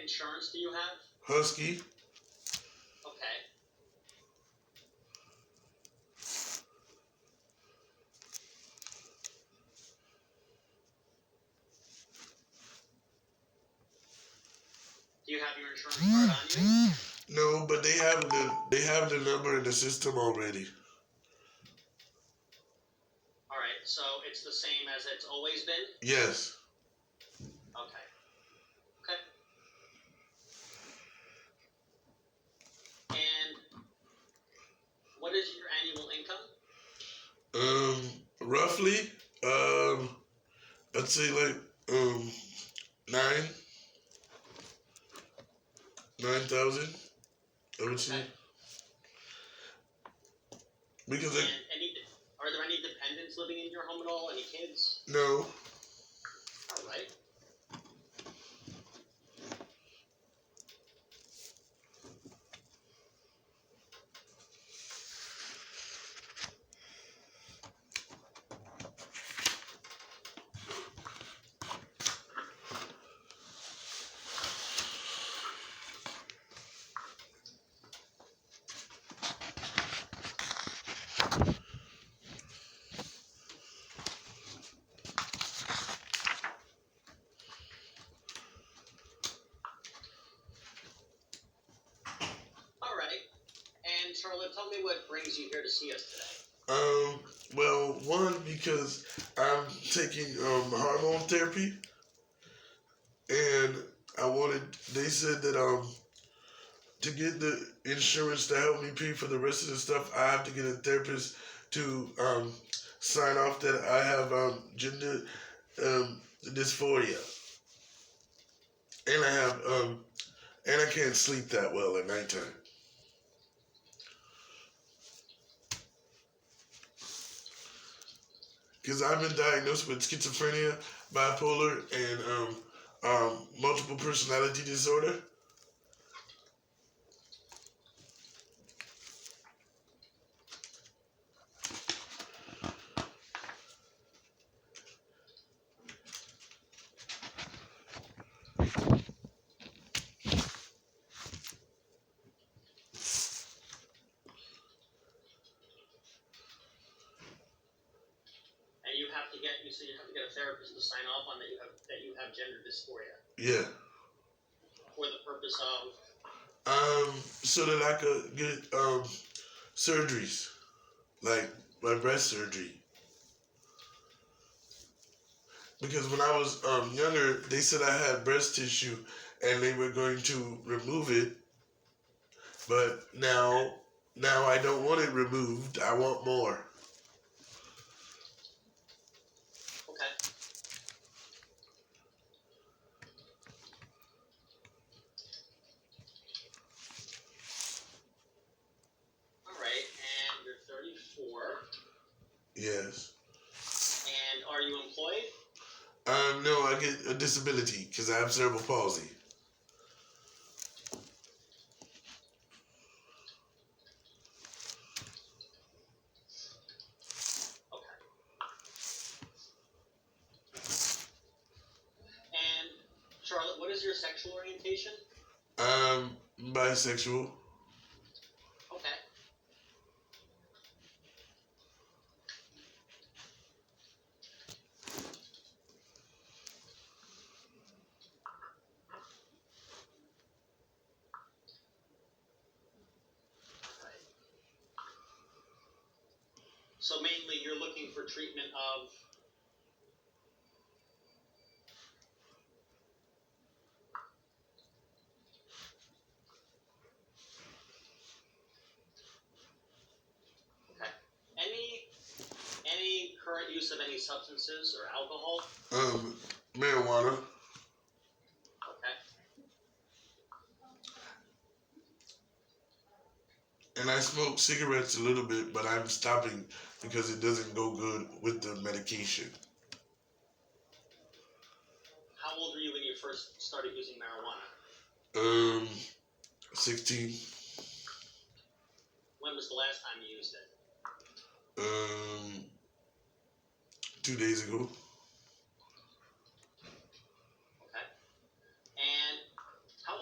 insurance do you have? Husky. Okay. Do you have your insurance card on you? No, but they have the number in the system already. All right, so it's the same as it's always been? Yes. Okay. Okay. And what is your annual income? Roughly, I'd say like nine 9,000. I would say Okay. because And are there any dependents living in your home at all? Any kids? no. All right. All right. And Charlotte, tell me what brings you here to see us today. Well, one because I'm taking hormone therapy, and I wanted. They said that to get the insurance to help me pay for the rest of the stuff, I have to get a therapist to sign off that I have gender dysphoria, and I have and I can't sleep that well at nighttime. Because I've been diagnosed with schizophrenia, bipolar, and multiple personality disorder. And you said you have to get a therapist to sign off on that you have gender dysphoria. Yeah. For the purpose of So that I could get surgeries, like my breast surgery. Because when I was younger, they said I had breast tissue, and they were going to remove it. But now I don't want it removed. I want more. okay. All right, and you're 34. Yes. And are you employed? No, I get a disability because I have cerebral palsy. Okay. And Charlotte, what is your sexual orientation? Bisexual. Okay. Right. So mainly you're looking for treatment of okay. Any current use of any substances or alcohol? Marijuana. Okay. And I smoke cigarettes a little bit, but I'm stopping because it doesn't go good with the medication. How old were you when you first started using marijuana? 16. When was the last time you used it? 2 days ago. Okay. And how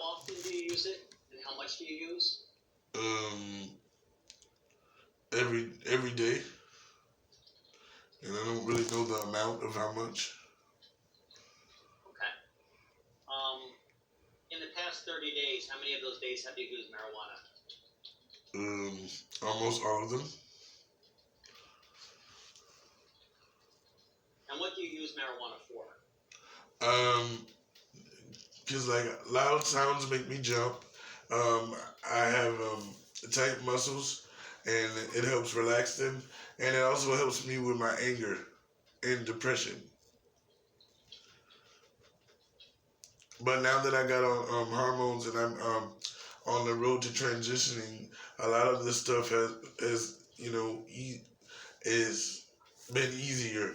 use it, and how much do you use? Um, every day, and I don't really know the amount of how much. Okay. In the past 30 days, how many of those days have you used marijuana? Almost all of them. And what do you use marijuana for? Cause like loud sounds make me jump. I have tight muscles, and it helps relax them, and it also helps me with my anger and depression. But now that I got on hormones and I'm on the road to transitioning, a lot of this stuff has is been easier.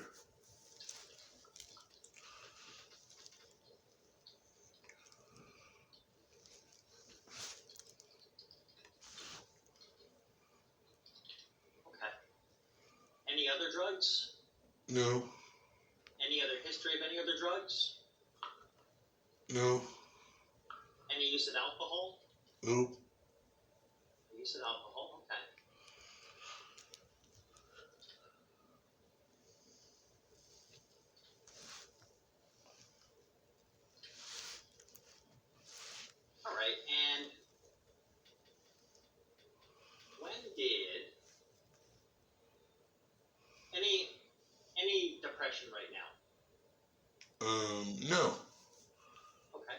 Okay. Any other drugs? No, Any other history of any other drugs? no, Any use of alcohol? nope. Use of alcohol, okay. All right, and when did any depression right now? No. Okay.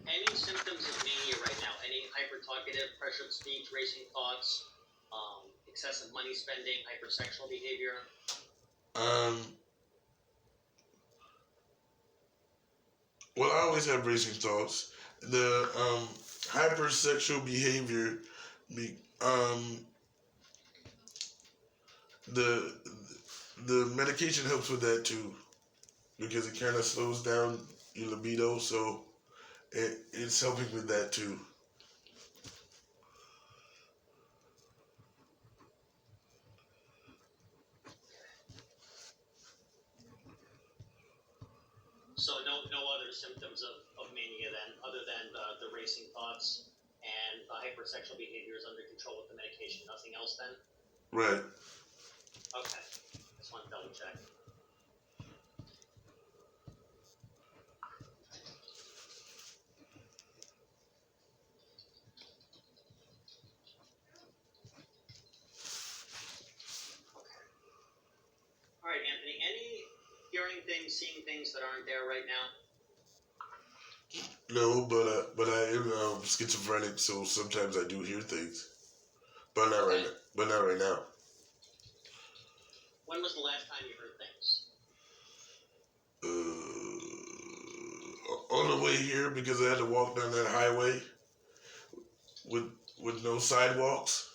Any symptoms of mania right now? Any hypertalkative, pressured speech, racing thoughts, excessive money spending, hypersexual behavior? Um, well, I always have racing thoughts. The hypersexual behavior, be, the the medication helps with that too because it kind of slows down your libido, so it's helping with that too. So no other symptoms of mania then, other than the racing thoughts and the hypersexual behavior is under control with the medication. Nothing else then? Right. Okay. Just want to double check. Okay. All right, Anthony. Any hearing things, seeing things that aren't there right now? No, but I am schizophrenic, so sometimes I do hear things, but not right Okay. now. But not right now. When was the last time you heard things? On the way here because I had to walk down that highway with with no sidewalks.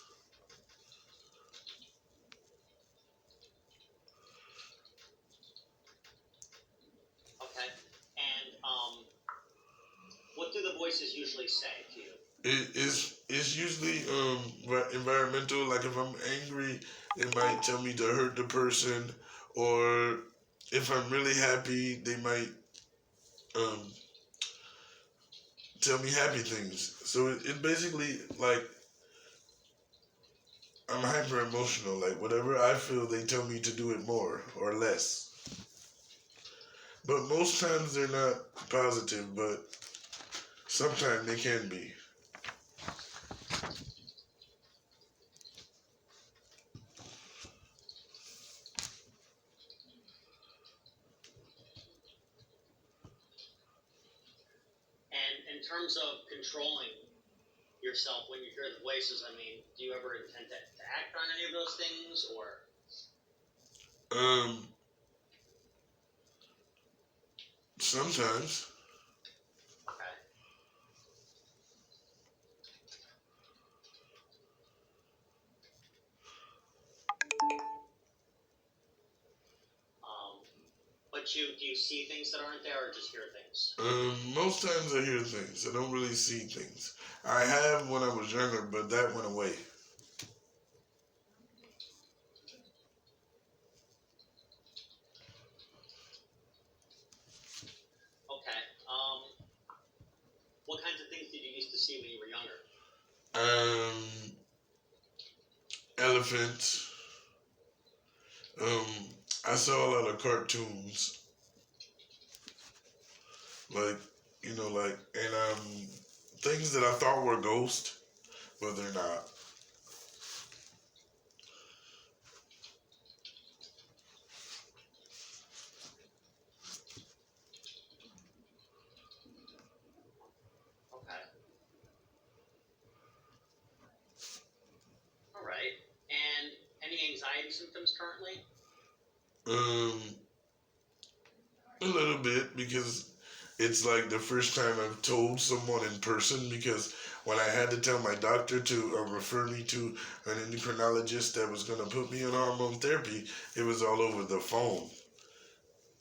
Okay. And what do the voices usually say to you? It's usually environmental. Like if I'm angry, it might tell me to hurt the person, or if I'm really happy, they might um tell me happy things. So it basically like I'm hyper emotional. Like whatever I feel, they tell me to do it more or less. But most times they're not positive, but sometimes they can be. And in terms of controlling yourself when you hear the voices, I mean, do you ever intend to act on any of those things, or? Um, Sometimes. Okay. But do you see things that aren't there, or just hear things? Most times I hear things. I don't really see things. I have when I was younger, but that went away. elephants. Um, I saw a lot of cartoons, like and things that I thought were ghosts, but they're not. Okay. All right. And any anxiety symptoms currently? Um, a little bit because it's like the first time I've told someone in person because when I had to tell my doctor to refer me to an endocrinologist that was going to put me on hormone therapy, it was all over the phone.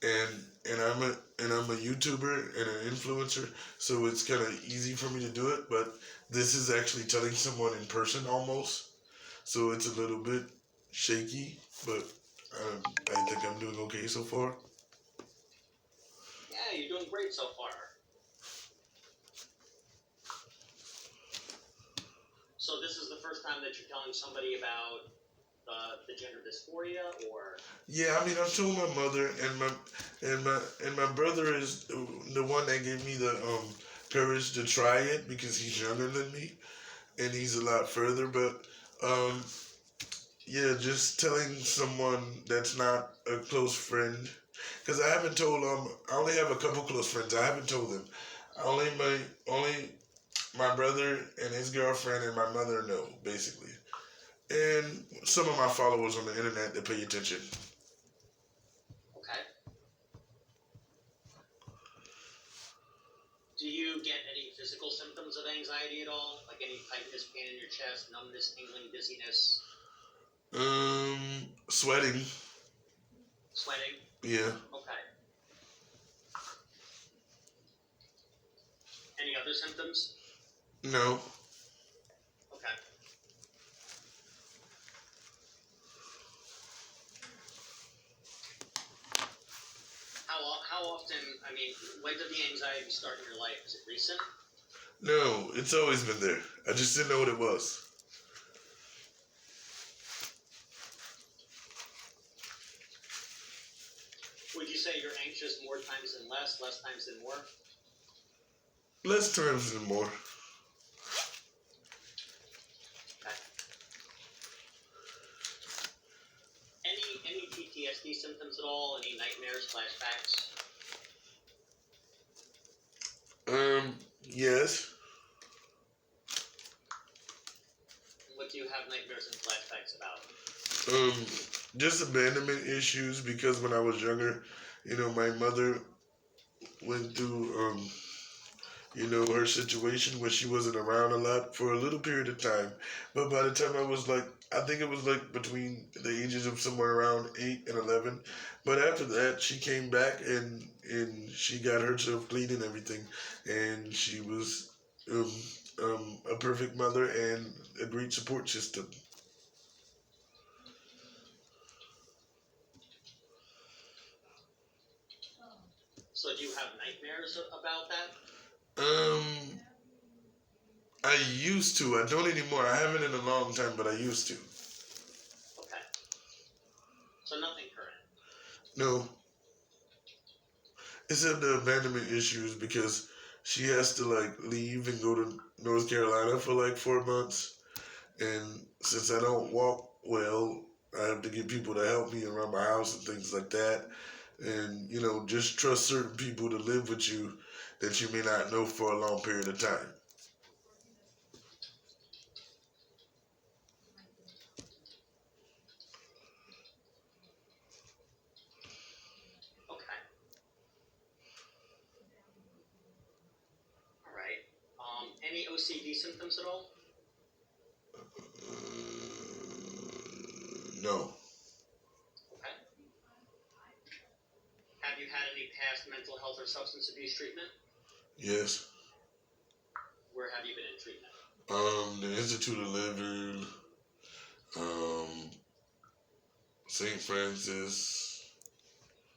And I'm a YouTuber and an influencer, so it's kind of easy for me to do it. But this is actually telling someone in person almost, so it's a little bit shaky. But I think I'm doing okay so far. Yeah, you're doing great so far. So this is the first time that you're telling somebody about the gender dysphoria, or Yeah, I mean, I've told my mother and my brother is the one that gave me the courage to try it because he's younger than me and he's a lot further. But um, yeah, just telling someone that's not a close friend, because I haven't told I only have a couple close friends. I haven't told them. Only my brother and his girlfriend and my mother know basically, and some of my followers on the internet that pay attention. okay. Do you get any physical symptoms of anxiety at all? Like any tightness, pain in your chest, numbness, tingling, dizziness, Sweating. sweating? Yeah. Okay. Any other symptoms? No. Okay. How often? I mean, when did the anxiety start in your life? Is it recent? No, it's always been there. I just didn't know what it was. Would you say you're anxious more times than less times than more? Less times than more. Okay. Any PTSD symptoms at all? Any nightmares, flashbacks? Yes. What do you have nightmares and flashbacks about? Um, just abandonment issues because when I was younger, my mother went through, her situation where she wasn't around a lot for a little period of time. But by the time I think it was like between the ages of somewhere around 8 and 11. But after that, she came back and she got herself clean and everything. And she was um, a perfect mother and a great support system. So do you have nightmares about that? Um, I used to. I don't anymore. I haven't in a long time, but I used to. Okay. So nothing current. No, except the abandonment issues because she has to like leave and go to North Carolina for like 4 months, and since I don't walk well, I have to get people to help me around my house and things like that, and just trust certain people to live with you that you may not know for a long period of time. Okay. All right. Any OCD symptoms at all? No. Okay. Have you had any past mental health or substance abuse treatment? Yes. Where have you been in treatment? The Institute of Living, um, St. Francis,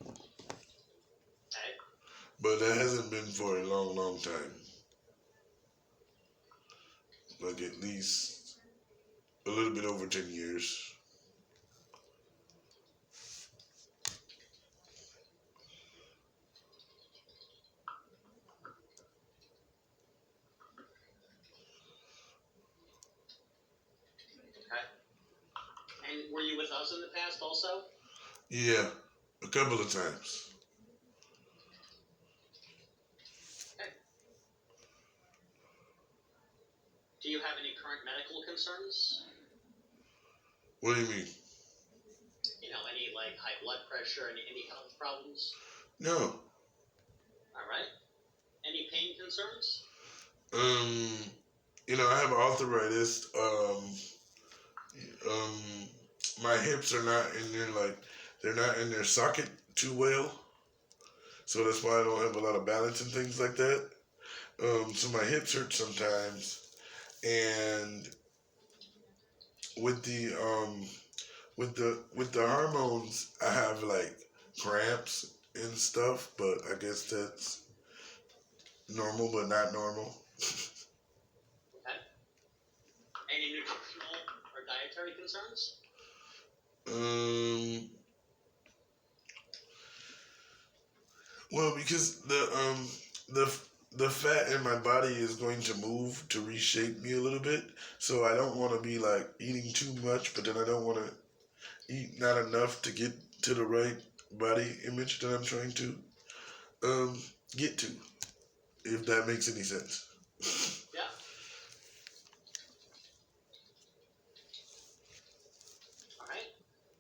Okay. but that hasn't been for a long, long time. Like at least a little bit over 10 years. And were you with us in the past also? Yeah, a couple of times. Do you have any current medical concerns? What do you mean? You know, any like high blood pressure, any health problems? No. All right. Any pain concerns? I have arthritis. My hips are not in their they're not in their socket too well, so that's why I don't have a lot of balance and things like that. So my hips hurt sometimes, and with the with the hormones, I have like cramps and stuff. But I guess that's normal, but not normal. Okay. Any nutritional or dietary concerns? Um, well, because the fat in my body is going to move to reshape me a little bit, so I don't want to be like eating too much, but then I don't want to eat not enough to get to the right body image that I'm trying to um get to, if that makes any sense. Yeah. All right.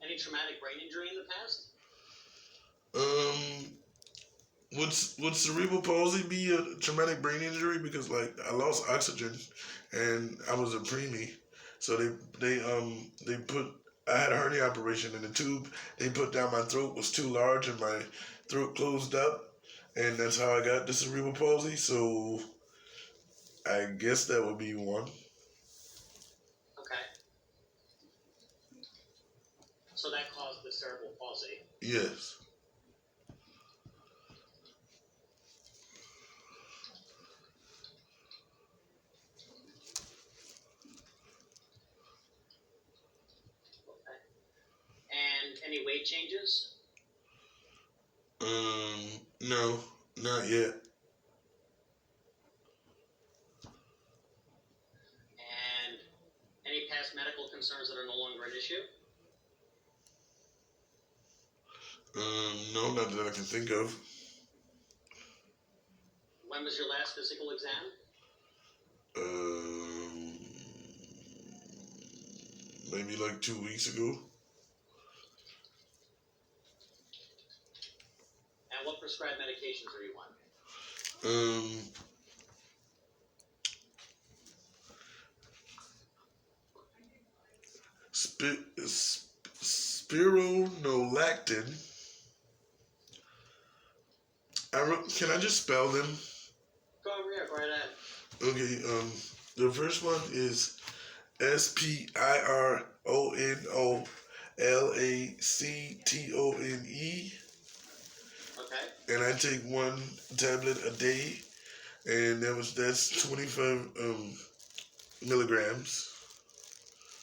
Any traumatic brain injury in the past? Um, would cerebral palsy be a traumatic brain injury? Because like I lost oxygen, and I was a preemie, so they put I had a hernia operation, and the tube they put down my throat was too large, and my throat closed up, and that's how I got the cerebral palsy. So I guess that would be one. Okay. So that caused the cerebral palsy. Yes. Okay. And any weight changes? No, not yet. And any past medical concerns that are no longer an issue? No, not that I can think of. When was your last physical exam? Um, Maybe like 2 weeks ago. And what prescribed medications are you on? Um, Spironolactin. Can I just spell them? Go over here, go right ahead. Okay. The first one is SPIRONOLACTONE, Okay. and I take one tablet a day, and that's 25 milligrams.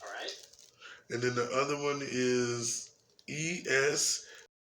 All right. And then the other one is ESPRINOLACTON.